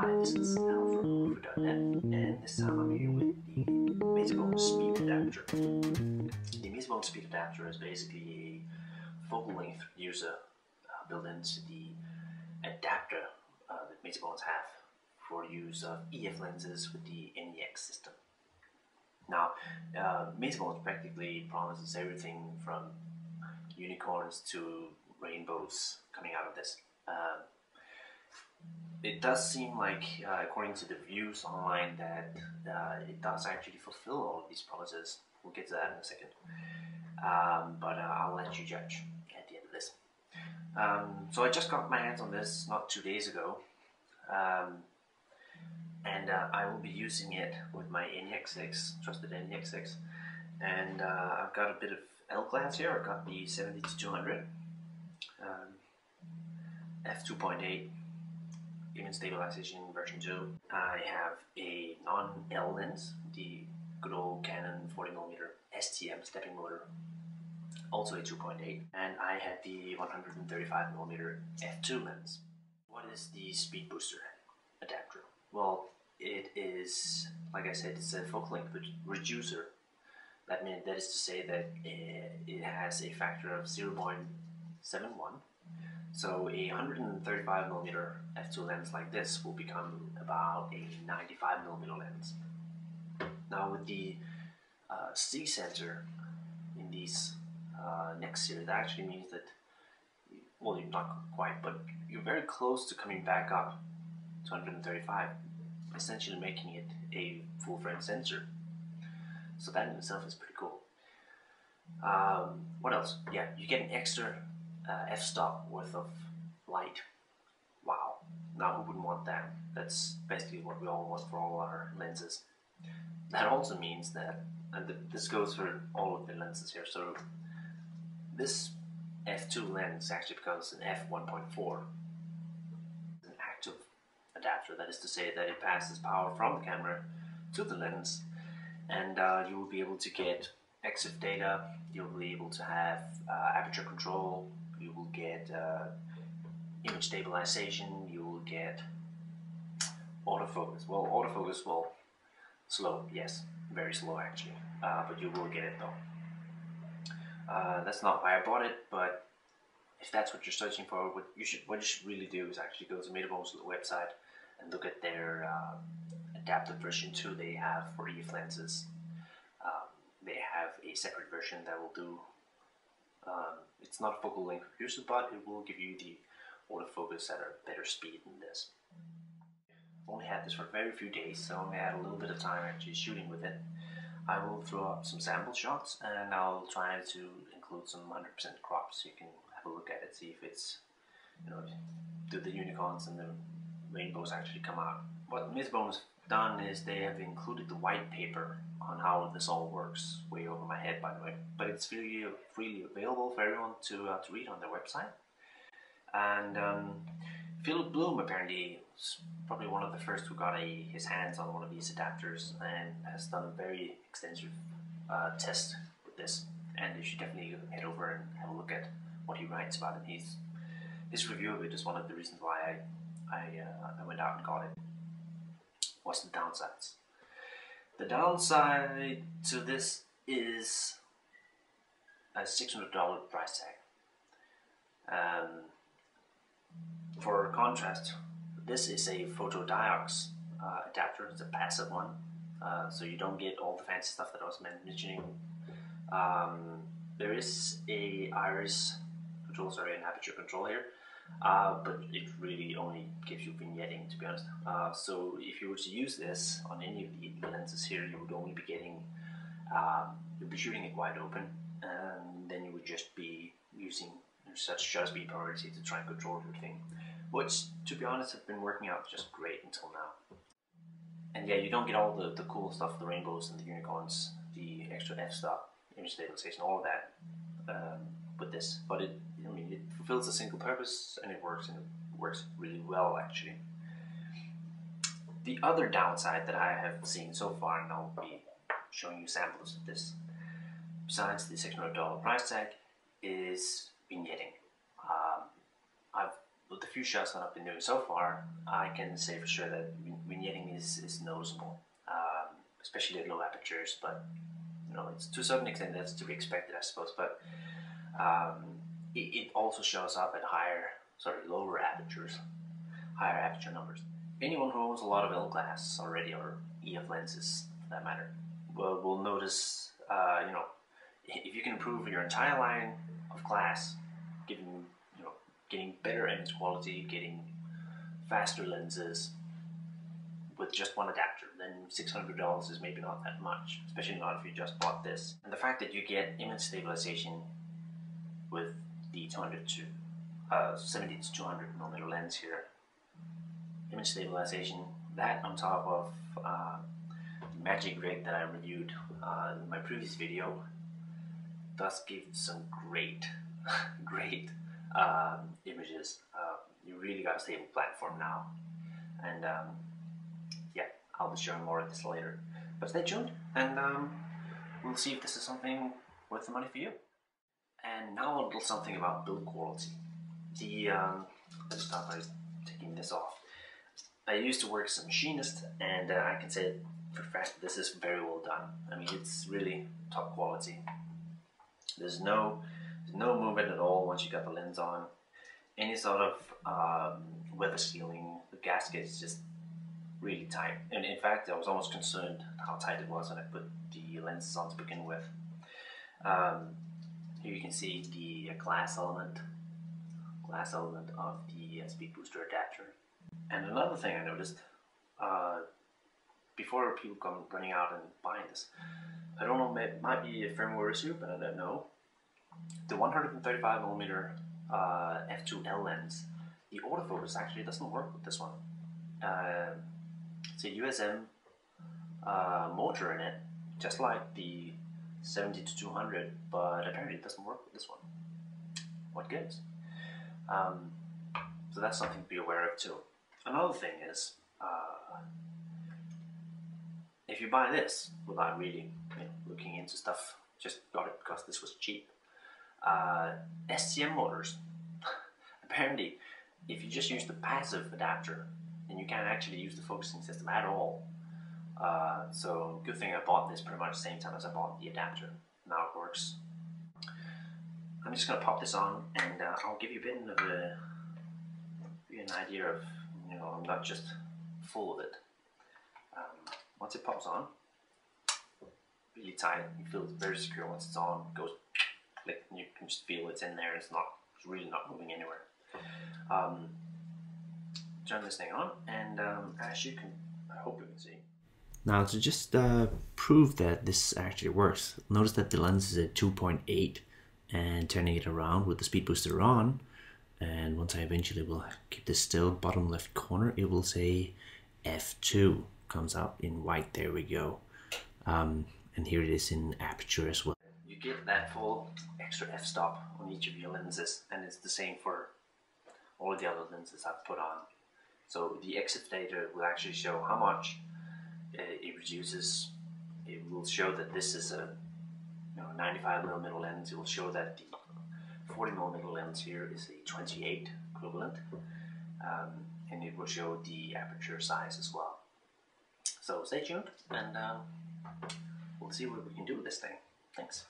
Hi, this is Al from Movie.net, and this time I'm here with the Metabones Speed Adapter. The Metabones Speed Adapter is basically a focal length reducer built into the adapter that Metabones have for use of EF lenses with the NEX system. Now, Metabones practically promises everything from unicorns to rainbows coming out of this. It does seem like, according to the reviews online, that it does actually fulfill all of these promises. We'll get to that in a second. But I'll let you judge at the end of this. So I just got my hands on this not 2 days ago. And I will be using it with my Nex E, trusted Nex E. And I've got a bit of L-class here. I've got the 70-200, f2.8, image stabilization version 2. I have a non-L lens, the good old Canon 40mm STM stepping motor, also a 2.8, and I had the 135mm f2 lens. What is the Speedbooster adapter? Well, it is, like I said, it's a focal length reducer. That is to say that it has a factor of 0.71. So a 135mm f2 lens like this will become about a 95mm lens. Now with the C sensor in these Nex series, that actually means that, well, you're not quite, but you're very close to coming back up to 135, essentially making it a full-frame sensor. So that in itself is pretty cool. What else? Yeah, you get an extra f-stop worth of light. Wow. Now who wouldn't want that? That's basically what we all want for all our lenses. That also means that, and this goes for all of the lenses here, so this f2 lens actually becomes an f1.4. An active adapter, that is to say that it passes power from the camera to the lens, and you will be able to get EXIF data, you'll be able to have aperture control, you will get image stabilization, you will get autofocus. Well, autofocus, well, slow, yes, very slow actually, but you will get it though. That's not why I bought it, but if that's what you're searching for, what you should really do is actually go to Metabones' website and look at their adaptive version 2 they have for EF lenses. They have a separate version that will do, it's not a focal length reducer, but it will give you the autofocus at a better speed than this. I've only had this for a very few days, so I only had a little bit of time actually shooting with it. I will throw up some sample shots, and I'll try to include some 100% crops so you can have a look at it, see if it's, do the unicorns and the rainbows actually come out. What Metabones have done is they have included the white paper on how this all works, way over my head by the way, but it's freely available for everyone to read on their website. And Philip Bloom apparently was probably one of the first who got his hands on one of these adapters and has done a very extensive test with this, and you should definitely head over and have a look at what he writes about it. His review of it is one of the reasons why I went out and got it. What's the downsides? The downside to this is a $600 price tag. For contrast, this is a photodiox adapter. It's a passive one, so you don't get all the fancy stuff that I was mentioning. There is a iris control, an aperture control here, but it really only gives you vignetting, to be honest. So if you were to use this on any of the lenses here, you would only be getting, you'll be shooting it wide open, and then you would just be using such shutter speed priority to try and control everything, which, to be honest, have been working out just great until now. And yeah, you don't get all the cool stuff, the rainbows and the unicorns, the extra f-stop, image stabilization, all of that with this, but it fulfills a single purpose, and it works really well actually. The other downside that I have seen so far, and I'll be showing you samples of this, besides the $600 price tag, is vignetting. I've with the few shots that I've been doing so far, I can say for sure that vignetting is noticeable, especially at low apertures. But you know, it's to a certain extent that's to be expected, I suppose. But it also shows up at lower apertures, higher aperture numbers. Anyone who owns a lot of L glass already, or EF lenses for that matter, will notice, you know, if you can improve your entire line of glass, getting better image quality, getting faster lenses with just one adapter, then $600 is maybe not that much, especially not if you just bought this. And the fact that you get image stabilization with the 70 to 200 millimeter lens here, image stabilization, that on top of the Magic rig that I reviewed in my previous video, does give some great images. You really got a stable platform now, and yeah, I'll be showing more of this later. But stay tuned, and we'll see if this is something worth the money for you. And now a little something about build quality. Let's start by taking this off. I used to work as a machinist, and I can say for a fact that this is very well done. I mean, it's really top quality. There's no movement at all once you got the lens on. Any sort of weather sealing, the gasket is just really tight. And in fact, I was almost concerned how tight it was when I put the lenses on to begin with. Here you can see the glass element of the Speedbooster adapter. And another thing I noticed, before people come running out and buying this, I don't know, it might be a firmware issue, but I don't know. The 135mm f2L lens, the autofocus actually doesn't work with this one. It's a USM motor in it, just like the 70 to 200, but apparently it doesn't work with this one. What gives? So that's something to be aware of too. Another thing is, if you buy this without really looking into stuff, just got it because this was cheap. STM motors, apparently, if you just use the passive adapter, then you can't actually use the focusing system at all. So good thing I bought this pretty much the same time as I bought the adapter. Now it works. I'm just gonna pop this on, and I'll give you a bit of an idea of, I'm not just full of it. Once it pops on, really tight, you feel it's very secure. Once it's on, it goes click, and you can just feel it's in there. It's really not moving anywhere. Turn this thing on, and as you can, I hope you can see. Now to just prove that this actually works, notice that the lens is at 2.8, and turning it around with the Speedbooster on, and once I eventually will keep this still, bottom left corner, it will say f2, comes out in white. There we go. And here it is in aperture as well. You get that full extra f-stop on each of your lenses, and it's the same for all of the other lenses I've put on. So the exit data will actually show how much it reduces. It will show that this is a 95mm lens. It will show that the 40mm lens here is a 28 equivalent, and it will show the aperture size as well. So stay tuned, and we'll see what we can do with this thing. Thanks.